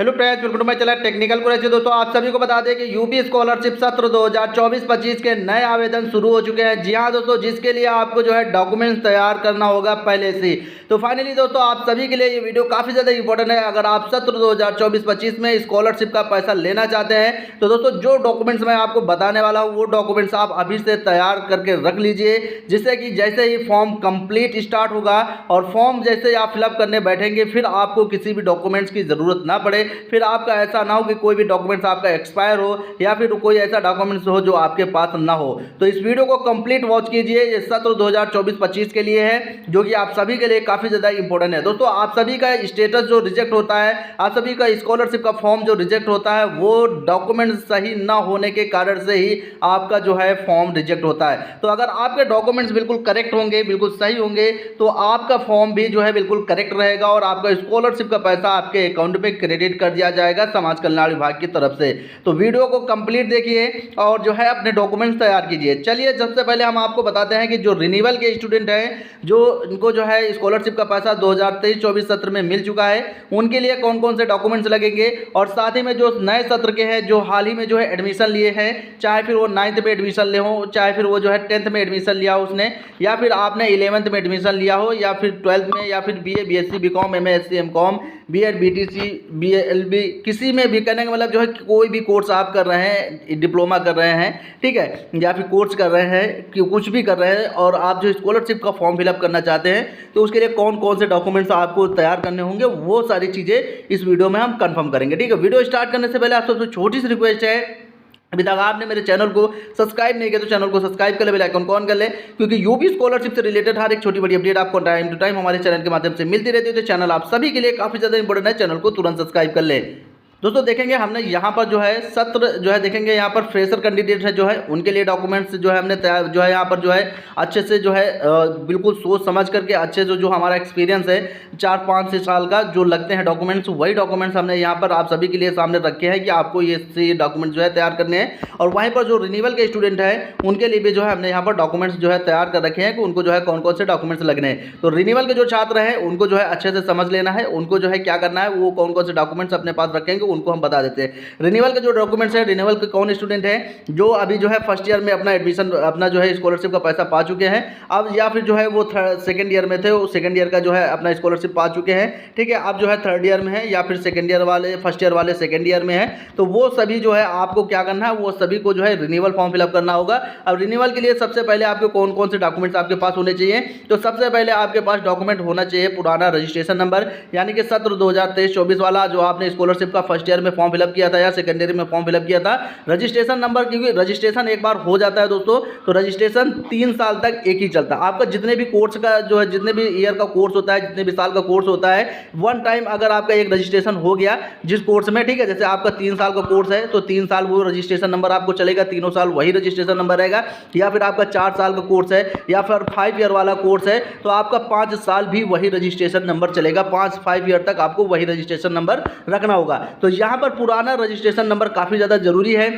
Hello friends, welcome to my channel technical Qureshi. दोस्तों आप सभी को बता दें कि यूपी स्कॉलरशिप सत्र 2024-25 के नए आवेदन शुरू हो चुके हैं। जी हां दोस्तों, जिसके लिए आपको जो है डॉक्यूमेंट्स तैयार करना होगा पहले से। तो फाइनली दोस्तों आप सभी के लिए ये वीडियो काफ़ी ज़्यादा इंपॉर्टेंट है। अगर आप सत्र 2024-25 में स्कॉलरशिप का पैसा लेना चाहते हैं तो दोस्तों जो डॉक्यूमेंट्स मैं आपको बताने वाला हूँ वो डॉक्यूमेंट्स आप अभी से तैयार करके रख लीजिए, जिससे कि जैसे ही फॉर्म कंप्लीट स्टार्ट होगा और फॉर्म जैसे ही आप फिलअप करने बैठेंगे फिर आपको किसी भी डॉक्यूमेंट्स की ज़रूरत ना पड़े। फिर आपका ऐसा ना हो कि कोई भी डॉक्यूमेंट्स आपका एक्सपायर हो या फिर कोई ऐसा डॉक्यूमेंट्स हो जो आपके पास ना हो। तो इस वीडियो को कंप्लीट वॉच कीजिए। ये सत्र 2024-25 के लिए है, जो कि आप सभी के लिए काफ़ी ज़्यादा इंपॉर्टेंट है। दोस्तों आप सभी का स्टेटस जो रिजेक्ट होता है, आप सभी का स्कॉलरशिप का फॉर्म जो रिजेक्ट होता है वो डॉक्यूमेंट सही ना होने के कारण से ही आपका जो है फॉर्म रिजेक्ट होता है। तो अगर आपके डॉक्यूमेंट्स बिल्कुल करेक्ट होंगे, बिल्कुल सही होंगे, तो आपका फॉर्म भी जो है बिल्कुल करेक्ट रहेगा और आपका स्कॉलरशिप का पैसा आपके अकाउंट में क्रेडिट कर दिया जाएगा समाज कल्याण विभाग की तरफ से। तो वीडियो को कंप्लीट देखिए और जो है अपने डॉक्यूमेंट्स तैयार कीजिए। चलिए सबसे पहले हम आपको बताते हैं कि जो रिन्यूअल के स्टूडेंट हैं, जो इनको जो है स्कॉलरशिप का पैसा 2023-24 सत्र में मिल चुका है, उनके लिए कौन कौन से डॉक्यूमेंट्स लगेंगे, और साथ ही में जो नए सत्र के हैं, जो हाल ही में जो है एडमिशन लिए हैं, चाहे फिर वो 9th में एडमिशन ले हो, चाहे फिर वो जो है 10th में एडमिशन लिया हो उसने, या फिर आपने 11th में एडमिशन लिया हो, या फिर 12th में, या फिर BA BSc BCom MA SC MCom B.Ed BTC BLB किसी में भी करने का मतलब जो है कोई भी कोर्स आप कर रहे हैं, डिप्लोमा कर रहे हैं, ठीक है, या फिर कोर्स कर रहे हैं कि कुछ भी कर रहे हैं और आप जो स्कॉलरशिप का फॉर्म फिलअप करना चाहते हैं, तो उसके लिए कौन कौन से डॉक्यूमेंट्स आपको तैयार करने होंगे वो सारी चीज़ें इस वीडियो में हम कंफर्म करेंगे। ठीक है, वीडियो स्टार्ट करने से पहले आप सबसे छोटी सी रिक्वेस्ट है, अभी तक आपने मेरे चैनल को सब्सक्राइब नहीं किया तो चैनल को सब्सक्राइब कर ले, बेल आइकन को ऑन कर ले, क्योंकि यूपी स्कॉलरशिप से रिलेटेड हर एक छोटी बड़ी अपडेट आपको टाइम टू टाइम हमारे चैनल के माध्यम से मिलती रहती है। तो चैनल आप सभी के लिए काफ़ी ज़्यादा इंपॉर्टेंट है, चैनल को तुरंत सब्सक्राइब कर ले। दोस्तों देखेंगे हमने यहाँ पर जो है सत्र जो है देखेंगे यहाँ पर फ्रेशर कैंडिडेट है जो है उनके लिए डॉक्यूमेंट्स जो है हमने तैयार जो है यहाँ पर जो है अच्छे से जो है बिल्कुल सोच समझ करके अच्छे से जो हमारा एक्सपीरियंस है 4-5 साल का जो लगते हैं डॉक्यूमेंट्स, वही डॉक्यूमेंट्स हमने यहाँ पर आप सभी के लिए सामने रखे हैं कि आपको ये डॉक्यूमेंट्स जो है तैयार करने हैं। और वहीं पर जो रिन्यूअल के स्टूडेंट हैं उनके लिए भी जो है हमने यहाँ पर डॉक्यूमेंट्स जो है तैयार कर रखे हैं कि उनको जो है कौन कौन से डॉक्यूमेंट्स लगने हैं। तो रिन्यूअल के जो छात्र हैं उनको जो है अच्छे से समझ लेना है, उनको जो है क्या करना है, वो कौन कौन से डॉक्यूमेंट्स अपने पास रखेंगे उनको हम बता देते हैं। रिन्यूअल के जो डॉक्यूमेंट्स है, रिन्यूअल के कौन स्टूडेंट हैं जो अभी जो है फर्स्ट ईयर में अपना एडमिशन अपना जो है स्कॉलरशिप का पैसा पा चुके हैं, अब या फिर जो है वो सेकंड ईयर में थे, वो सेकंड ईयर का जो है अपना स्कॉलरशिप पा चुके हैं, ठीक है, अब जो है थर्ड ईयर में है, या फिर सेकंड ईयर वाले फर्स्ट ईयर वाले सेकंड ईयर में है, तो वो सभी जो है आपको क्या करना है, वो सभी को जो है रिन्यूअल फॉर्म फिलअप करना होगा। अब रिन्यूअल के लिए सबसे पहले आपके कौन कौन से डॉक्यूमेंट्स आपके पास होने चाहिए, तो सबसे पहले आपके पास डॉक्यूमेंट होना चाहिए पुराना रजिस्ट्रेशन नंबर, यानी कि सत्र 2023-24 वाला जो आपने स्कॉलरशिप का फर्स्ट ईयर में फॉर्म फिलअप किया था या सेकंड ईयर में फॉर्म फिलअप किया था, रजिस्ट्रेशन नंबर, क्योंकि रजिस्ट्रेशन एक बार हो जाता है दोस्तों तो रजिस्ट्रेशन 3 साल तक एक ही चलता है। आपका जितने भी कोर्स का जो है जितने भी ईयर का कोर्स होता है, जितने भी साल का कोर्स होता है, वन टाइम अगर आपका एक रजिस्ट्रेशन हो गया जिस कोर्स में, ठीक है, जैसे आपका 3 साल का कोर्स है तो 3 साल वो रजिस्ट्रेशन नंबर आपको चलेगा, तीनों साल वही रजिस्ट्रेशन नंबर रहेगा, या फिर आपका 4 साल का कोर्स है या फिर 5 ईयर वाला कोर्स है तो आपका 5 साल भी वही रजिस्ट्रेशन नंबर चलेगा, 5 ईयर तक आपको वही रजिस्ट्रेशन नंबर रखना होगा। तो यहाँ पर पुराना रजिस्ट्रेशन नंबर काफ़ी ज़्यादा जरूरी है।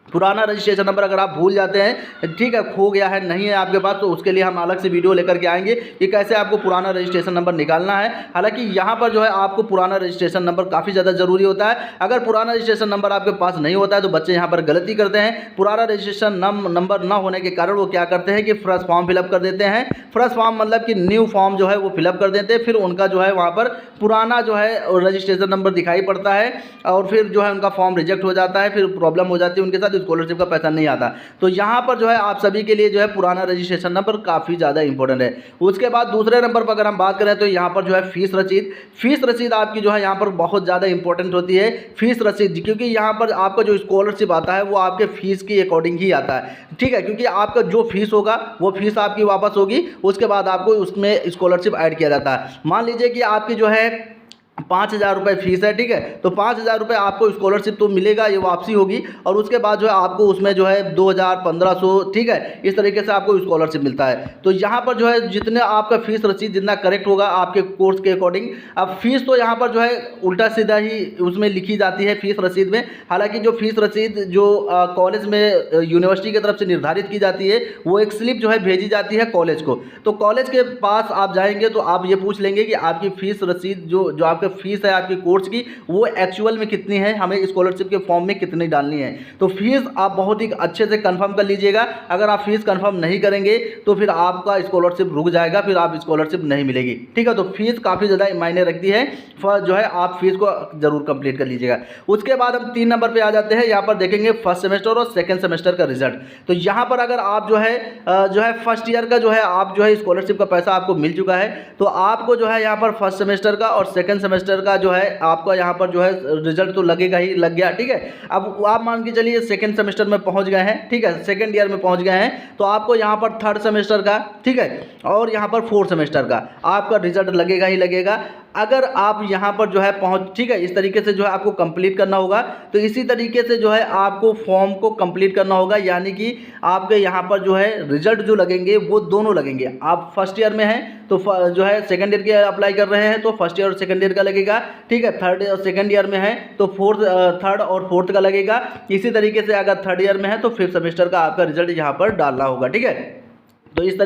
पुराना रजिस्ट्रेशन नंबर अगर आप भूल जाते हैं, ठीक है, खो गया है, नहीं है आपके पास, तो उसके लिए हम अलग से वीडियो लेकर के आएंगे कि कैसे आपको पुराना रजिस्ट्रेशन नंबर निकालना है। हालांकि यहाँ पर जो है आपको पुराना रजिस्ट्रेशन नंबर काफ़ी ज़्यादा जरूरी होता है। अगर पुराना रजिस्ट्रेशन नंबर आपके पास नहीं होता है तो बच्चे यहाँ पर गलती करते हैं, पुराना रजिस्ट्रेशन नंबर ना होने के कारण वो क्या करते हैं कि फ्रेश फॉर्म फिलअप कर देते हैं। फ्रेश फॉर्म मतलब कि न्यू फॉर्म जो है वो फिलअप कर देते हैं, फिर उनका जो है वहाँ पर पुराना जो है रजिस्ट्रेशन नंबर दिखाई पड़ता है और फिर जो है उनका फॉर्म रिजेक्ट हो जाता है, फिर प्रॉब्लम हो जाती है उनके साथ, स्कॉलरशिप का पैसा नहीं आता। तो यहाँ पर जो है आप सभी के लिए जो है पुराना रजिस्ट्रेशन नंबर काफ़ी ज़्यादा इंपॉर्टेंट है। उसके बाद दूसरे नंबर पर अगर हम बात करें तो यहाँ पर जो है फीस रसीद आपकी जो है यहाँ पर बहुत ज़्यादा इंपॉर्टेंट होती है। फीस रसीद, क्योंकि यहाँ पर आपका जो स्कॉलरशिप आता है वो आपके फीस के अकॉर्डिंग ही आता है, ठीक है, क्योंकि आपका जो फीस होगा वो फीस आपकी वापस होगी, उसके बाद आपको उसमें स्कॉलरशिप ऐड किया जाता है। मान लीजिए कि आपकी जो है 5,000 रुपये फीस है, ठीक है, तो 5,000 रुपये आपको स्कॉलरशिप तो मिलेगा, ये वापसी होगी, और उसके बाद जो है आपको उसमें जो है 2,000 1,500, ठीक है, इस तरीके से आपको स्कॉलरशिप मिलता है। तो यहाँ पर जो है जितने आपका फीस रसीद जितना करेक्ट होगा आपके कोर्स के अकॉर्डिंग, अब फीस तो यहाँ पर जो है उल्टा सीधा ही उसमें लिखी जाती है फीस रसीद में। हालांकि जो फीस रसीद जो कॉलेज में यूनिवर्सिटी की तरफ से निर्धारित की जाती है वो एक स्लिप जो है भेजी जाती है कॉलेज को, तो कॉलेज के पास आप जाएंगे तो आप ये पूछ लेंगे कि आपकी फीस रसीद जो आपके फीस है आपकी कोर्स की वो एक्चुअल में कितनी है, हमें स्कॉलरशिप के फॉर्म में कितनी डालनी है। तो फीस आप बहुत ही अच्छे से कंफर्म कर लीजिएगा। अगर आप फीस कंफर्म नहीं करेंगे तो फिर आपका स्कॉलरशिप रुक जाएगा, फिर आप स्कॉलरशिप नहीं मिलेगी। ठीक है, तो फीस काफ़ी ज़्यादा मायने रखती है, जो है आप फीस को जरूर कंप्लीट कर लीजिएगा। उसके बाद हम 3 नंबर पे आ जाते हैं। यहाँ पर देखेंगे फर्स्ट सेमेस्टर और सेकंड सेमेस्टर का रिजल्ट। तो यहाँ पर अगर आप जो है फर्स्ट ईयर का जो है आप जो है स्कॉलरशिप का पैसा आपको मिल चुका है, तो आपको जो है यहाँ पर फर्स्ट सेमेस्टर का और सेकंड सेमेस्टर का जो है आपका यहाँ पर जो है रिजल्ट तो लगेगा ही, लग गया। ठीक है, अब आप मान के चलिए सेकंड सेमेस्टर में पहुँच गए हैं, ठीक है, सेकंड ईयर में पहुँच गए हैं, तो आपको यहाँ पर थर्ड सेमेस्टर का, ठीक है, और यहाँ पर फोर्थ सेमेस्टर का आपका रिजल्ट लगेगा ही लगेगा। अगर आप यहाँ पर जो है ठीक है, इस तरीके से जो है आपको कंप्लीट करना होगा। तो इसी तरीके से जो है आपको फॉर्म को कंप्लीट करना होगा, यानी कि आपके यहाँ पर जो है रिजल्ट जो लगेंगे वो दोनों लगेंगे। आप फर्स्ट ईयर में हैं तो जो है सेकंड ईयर के अप्लाई कर रहे हैं तो फर्स्ट ईयर और सेकंड ईयर का लगेगा। ठीक है, थर्ड और सेकंड ईयर में है तो थर्ड और फोर्थ का लगेगा। इसी तरीके से अगर थर्ड ईयर में है तो फिफ्थ सेमेस्टर का आपका रिजल्ट यहाँ पर डालना होगा। ठीक है, तो इस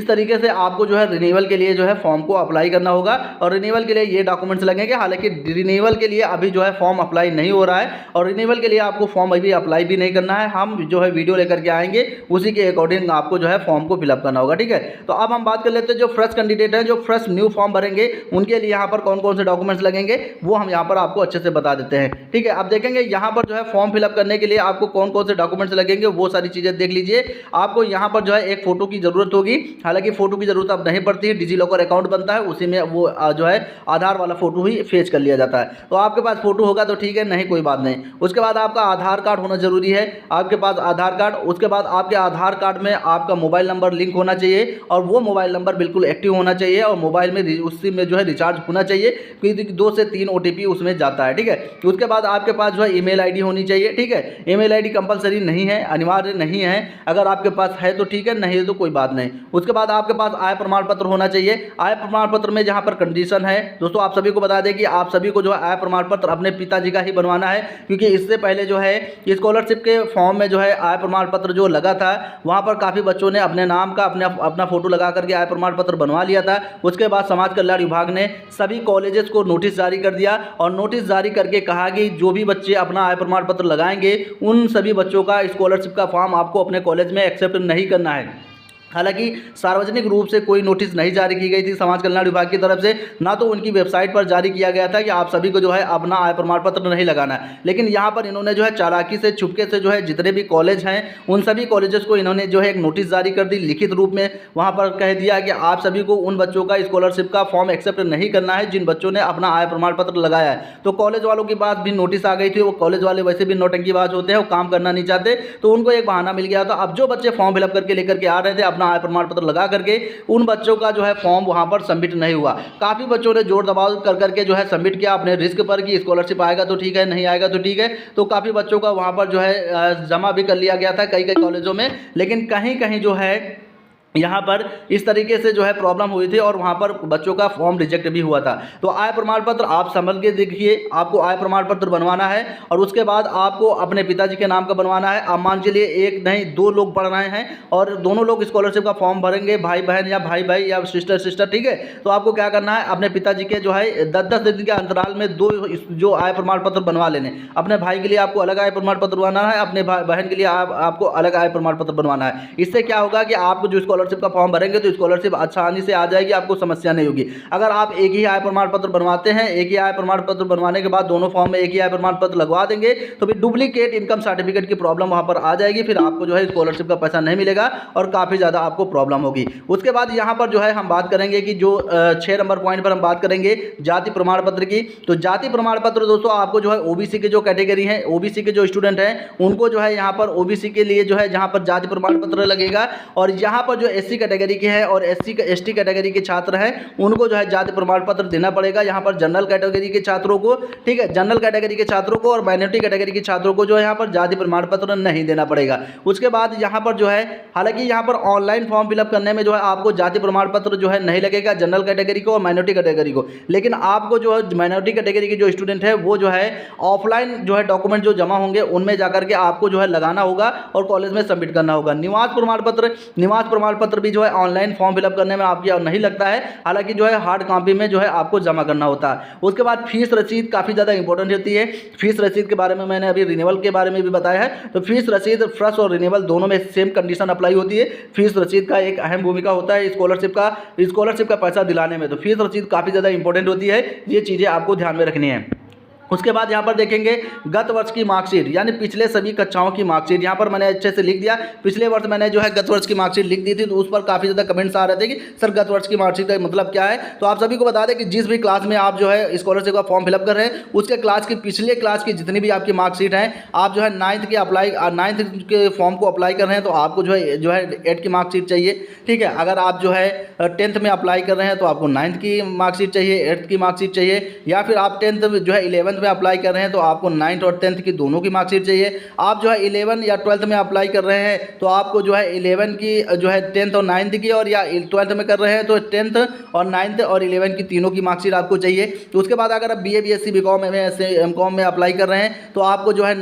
तरीके से आपको जो है रिन्यूअल के लिए जो है फॉर्म को अप्लाई करना होगा और रिन्यूअल के लिए ये डॉक्यूमेंट्स लगेंगे। हालांकि रिन्यूअल के लिए अभी जो है फॉर्म अप्लाई नहीं हो रहा है और रिन्यूअल के लिए आपको फॉर्म अभी अप्लाई भी नहीं करना है। हम जो है वीडियो लेकर के आएंगे, उसी के अकॉर्डिंग आपको जो है फॉर्म को फिलअप करना होगा। ठीक है, तो अब हम बात कर लेते हैं जो फ्रेश कैंडिडेट हैं, जो फ्रेश न्यू फॉर्म भरेंगे उनके लिए यहाँ पर कौन कौन से डॉक्यूमेंट्स लगेंगे वो हम यहाँ पर आपको अच्छे से बता देते हैं। ठीक है, अब देखेंगे यहाँ पर जो है फॉर्म फिलअप करने के लिए आपको कौन कौन से डॉक्यूमेंट्स लगेंगे वो सारी चीज़ें देख लीजिए। आपको यहाँ पर जो है एक फोटो की जरूरत होगी, हालांकि फोटो की जरूरत अब नहीं पड़ती है, डिजी लॉकर अकाउंट बनता है, उसी में वो जो है आधार वाला फोटो ही फेच कर लिया जाता है। तो आपके पास फोटो होगा तो ठीक है, नहीं कोई बात नहीं। उसके बाद आपका आधार कार्ड होना जरूरी है, आपके पास आधार कार्ड। उसके बाद आपके आधार कार्ड में आपका मोबाइल नंबर लिंक होना चाहिए और वो मोबाइल नंबर बिल्कुल एक्टिव होना चाहिए और मोबाइल में उसी में जो है रिचार्ज होना चाहिए, क्योंकि 2 से 3 OTP उसमें जाता है। ठीक है, उसके बाद आपके पास जो है ईमेल आईडी होनी चाहिए। ठीक है, ईमेल आईडी कंपलसरी नहीं है, अनिवार्य नहीं है, अगर आपके पास है तो ठीक है, नहीं है तो कोई बात नहीं। उसके बाद आपके पास आय प्रमाण पत्र होना चाहिए। आय प्रमाण पत्र में जहां पर कंडीशन है दोस्तों, आप सभी को बता दें कि आप सभी को जो है आय प्रमाण पत्र अपने पिताजी का ही बनवाना है, क्योंकि इससे पहले जो है स्कॉलरशिप के फॉर्म में जो है आय प्रमाण पत्र जो लगा था वहां पर काफ़ी बच्चों ने अपने नाम का अपना फोटो लगा करके आय प्रमाण पत्र बनवा लिया था। उसके बाद समाज कल्याण विभाग ने सभी कॉलेजेस को नोटिस जारी कर दिया और नोटिस जारी करके कहा कि जो भी बच्चे अपना आय प्रमाण पत्र लगाएंगे उन सभी बच्चों का स्कॉलरशिप का फॉर्म आपको अपने कॉलेज में एक्सेप्ट नहीं करना है। हालांकि सार्वजनिक रूप से कोई नोटिस नहीं जारी की गई थी समाज कल्याण विभाग की तरफ से, ना तो उनकी वेबसाइट पर जारी किया गया था कि आप सभी को जो है अपना आय प्रमाण पत्र नहीं लगाना है। लेकिन यहाँ पर इन्होंने जो है चालाकी से छुपके से जो है जितने भी कॉलेज हैं उन सभी कॉलेजेस को इन्होंने जो है एक नोटिस जारी कर दी लिखित रूप में। वहाँ पर कह दिया कि आप सभी को उन बच्चों का स्कॉलरशिप का फॉर्म एक्सेप्ट नहीं करना है जिन बच्चों ने अपना आय प्रमाण पत्र लगाया है। तो कॉलेज वालों के पास भी नोटिस आ गई थी, वो कॉलेज वाले वैसे भी नौटंकीबाज होते हैं, वो काम करना नहीं चाहते, तो उनको एक बहाना मिल गया था। अब जो बच्चे फॉर्म फिलअप करके लेकर के आ रहे थे अपना आय प्रमाण पत्र लगा करके, उन बच्चों का जो है फॉर्म वहां पर सबमिट नहीं हुआ। काफी बच्चों ने जोर दबाव कर करके जो है सबमिट किया अपने रिस्क पर कि स्कॉलरशिप आएगा तो ठीक है, नहीं आएगा तो ठीक है। तो काफी बच्चों का वहां पर जो है जमा भी कर लिया गया था कई कई कॉलेजों में, लेकिन कहीं कहीं जो है यहाँ पर इस तरीके से जो है प्रॉब्लम हुई थी और वहाँ पर बच्चों का फॉर्म रिजेक्ट भी हुआ था। तो आय प्रमाण पत्र आप समझ के देखिए, आपको आय प्रमाण पत्र बनवाना है और उसके बाद आपको अपने पिताजी के नाम का बनवाना है। आप मान चलिए एक नहीं 2 लोग पढ़ रहे हैं और दोनों लोग स्कॉलरशिप का फॉर्म भरेंगे, भाई बहन या भाई भाई या सिस्टर सिस्टर। ठीक है, तो आपको क्या करना है, अपने पिताजी के जो है 10-10 दिन के अंतराल में 2 जो आय प्रमाण पत्र बनवा लेने। अपने भाई के लिए आपको अलग आय प्रमाण पत्र बनवाना है, अपने बहन के लिए आपको अलग आय प्रमाण पत्र बनवाना है। इससे क्या होगा कि आपको जो स्कॉलरशिप का फॉर्म भरेंगे तो स्कॉलरशिप आसानी से आ जाएगी, आपको समस्या नहीं होगी। अगर आप एक ही आय प्रमाण पत्र बनवाते हैं, एक ही आय प्रमाण पत्र बनवाने के बाद दोनों फॉर्म में एक ही आय प्रमाण पत्र लगवा देंगे तो फिर डुप्लीकेट इनकम सर्टिफिकेट की प्रॉब्लम वहां पर आ जाएगी, फिर आपको जो है स्कॉलरशिप का पैसा नहीं मिलेगा और काफी ज्यादा आपको प्रॉब्लम होगी। उसके बाद यहां पर जो है हम बात करेंगे कि जो 6 नंबर पॉइंट पर हम बात करेंगे जाति प्रमाण पत्र की। तो जाति प्रमाण पत्र दोस्तों आपको जो है ओबीसी के जो कैटेगरी है, ओबीसी के जो स्टूडेंट हैं उनको जो है यहाँ पर ओबीसी के लिए जो है जहाँ पर जाति प्रमाण पत्र लगेगा, और यहाँ पर जो एससी कैटेगरी के हैं और एसटी कैटेगरी के छात्र हैं उनको जो है जाति प्रमाण पत्र देना पड़ेगा। यहाँ पर जनरल कैटेगरी के छात्रों को, ठीक है, जनरल कैटेगरी के छात्रों को और माइनॉरिटी कैटेगरी के छात्रों को जो है यहाँ पर जाति प्रमाण पत्र नहीं देना पड़ेगा। उसके बाद यहाँ पर जो है, हालांकि यहाँ पर ऑनलाइन फॉर्म फिलअप करने में जो है आपको जाति प्रमाण पत्र जो है नहीं लगेगा जनरल कैटेगरी को और माइनॉरिटी कैटेगरी को, लेकिन आपको जो है माइनॉरिटी कैटेगरी के जो स्टूडेंट है वो जो है ऑफलाइन जो है डॉक्यूमेंट जो जमा होंगे उनमें जाकर के आपको जो है लगाना होगा और कॉलेज में सबमिट करना होगा। निवास प्रमाण पत्र भी जो है ऑनलाइन फॉर्म फिलअप करने में आपकी नहीं लगता है, हालांकि जो है हार्ड कॉपी में जो है आपको जमा करना होता है। उसके बाद फीस रसीद काफ़ी ज़्यादा इंपॉर्टेंट होती है। फीस रसीद के बारे में मैंने अभी रिन्यूअल के बारे में भी बताया है। तो फीस रसीद फ्रेश और रिन्यूअल दोनों में सेम कंडीशन अप्लाई होती है। फीस रसीद का एक अहम भूमिका होता है स्कॉलरशिप का पैसा दिलाने में। तो फीस रसीद काफ़ी ज़्यादा इंपॉर्टेंट होती है, ये चीज़ें आपको ध्यान में रखनी है। उसके बाद यहाँ पर देखेंगे गत वर्ष की मार्कशीट, यानी पिछले सभी कक्षाओं की मार्कशीट। यहाँ पर मैंने अच्छे से लिख दिया, पिछले वर्ष मैंने जो है गत वर्ष की मार्कशीट लिख दी थी, तो उस पर काफ़ी ज़्यादा कमेंट्स आ रहे थे कि सर गत वर्ष की मार्कशीट का मतलब क्या है। तो आप सभी को बता दें कि जिस भी क्लास में आप जो है स्कॉलरशिप का फॉर्म फिलअप कर रहे हैं, उसके क्लास की पिछले क्लास की जितनी भी आपकी मार्कशीट हैं, आप जो है नाइन्थ के फॉर्म को अप्लाई कर रहे हैं तो आपको जो है 8 की मार्कशीट चाहिए। ठीक है, अगर आप जो है 10th में अप्लाई कर रहे हैं तो आपको 9th की मार्कशीट चाहिए, 8th की मार्कशीट चाहिए, या फिर आप 10th जो है 11th में अप्लाई कर रहे हैं तो आपको 9th और 10th की दोनों की मार्कशीट चाहिए। आप जो है 11 या 12th में अप्लाई कर रहे हैं तो आपको जो है 11 की जो है 10th और 9th की, और या 12th में कर रहे हैं तो 10th और 9th और 11 की तीनों की मार्कशीट आपको चाहिए। तो उसके बाद अगर आप BA BSc BCom MSc MCom में अप्लाई कर रहे हैं तो आपको जो है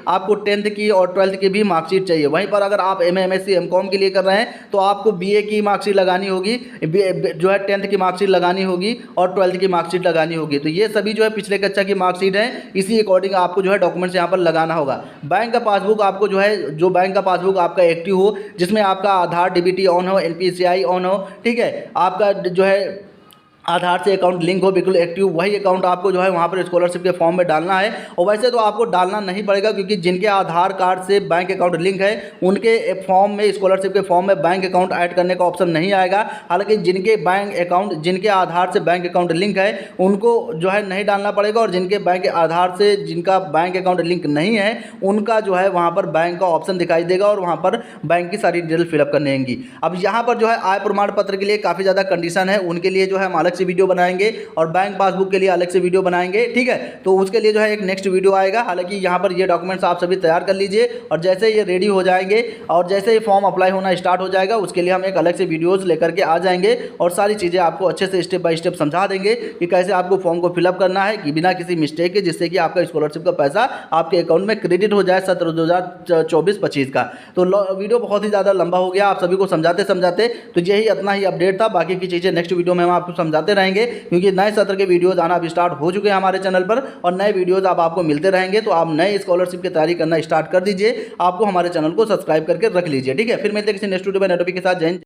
आपको 10th की और 12th की भी मार्कशीट चाहिए। वहीं पर अगर आप MA MSc MCom के लिए कर रहे हैं तो आपको BA की मार्कशीट लगानी होगी, जो है 10th की मार्कशीट लगानी होगी और 12th की मार्कशीट लगानी होगी। तो ये सभी जो है पिछले कक्षा की मार्कशीट है, इसी अकॉर्डिंग आपको जो है डॉक्यूमेंट्स यहाँ पर लगाना होगा। बैंक का पासबुक आपको जो है, जो बैंक का पासबुक आपका एक्टिव हो, जिसमें आपका आधार DBT ऑन हो, NPCI ऑन हो, ठीक है, आपका जो है आधार से अकाउंट लिंक हो, बिल्कुल एक्टिव, वही अकाउंट आपको जो है वहाँ पर स्कॉलरशिप के फॉर्म में डालना है। और वैसे तो आपको डालना नहीं पड़ेगा, क्योंकि जिनके आधार कार्ड से बैंक अकाउंट लिंक है उनके फॉर्म में, स्कॉलरशिप के फॉर्म में बैंक अकाउंट ऐड करने का ऑप्शन नहीं आएगा। हालांकि जिनके आधार से बैंक अकाउंट लिंक है उनको जो है नहीं डालना पड़ेगा, और जिनका बैंक अकाउंट लिंक नहीं है उनका जो है वहाँ पर बैंक का ऑप्शन दिखाई देगा और वहाँ पर बैंक की सारी डिटेल फिलअप करनी होंगी। अब यहाँ पर जो है आय प्रमाण पत्र के लिए काफ़ी ज़्यादा कंडीशन है, उनके लिए जो है हम अलग से वीडियो बनाएंगे और बैंक पासबुक के लिए अलग से वीडियो बनाएंगे। ठीक है, तो उसके लिए जो है एक नेक्स्ट वीडियो आएगा। हालांकि यहाँ पर ये डॉक्यूमेंट्स आप सभी तैयार कर लीजिए, और जैसे ये रेडी हो जाएंगे और जैसे ही फॉर्म अप्लाई होना स्टार्ट हो जाएगा, उसके लिए हम एक अलग से वीडियोज़ लेकर के आ जाएंगे और सारी चीज़ें आपको अच्छे से स्टेप बाय स्टेप समझा देंगे कि कैसे आपको फॉर्म को फिलअप करना है कि बिना किसी मिस्टेक के, जिससे कि आपका स्कॉलरशिप का पैसा आपके अकाउंट में क्रेडिट हो जाए सत्र 2024-25 का। तो वीडियो बहुत ही ज़्यादा लंबा हो गया आप सभी को समझाते समझाते, तो यही इतना ही अपडेट था। बाकी की चीज़ें नेक्स्ट वीडियो में हम आपको समझाते रहेंगे, क्योंकि नए सत्र के वीडियोज़ आना भी स्टार्ट हो चुके हैं हमारे चैनल पर, और नए वीडियोज़ आपको मिलते रहेंगे। तो आप नए स्कॉलरशिप की तैयारी करना स्टार्ट कर दीजिए, आपको हमारे चैनल को सब्सक्राइब करके रख लीजिए। ठीक है, फिर मिलते हैं किसी नेक्स्ट वीडियो में नए टॉपिक के साथ। जय हिंद।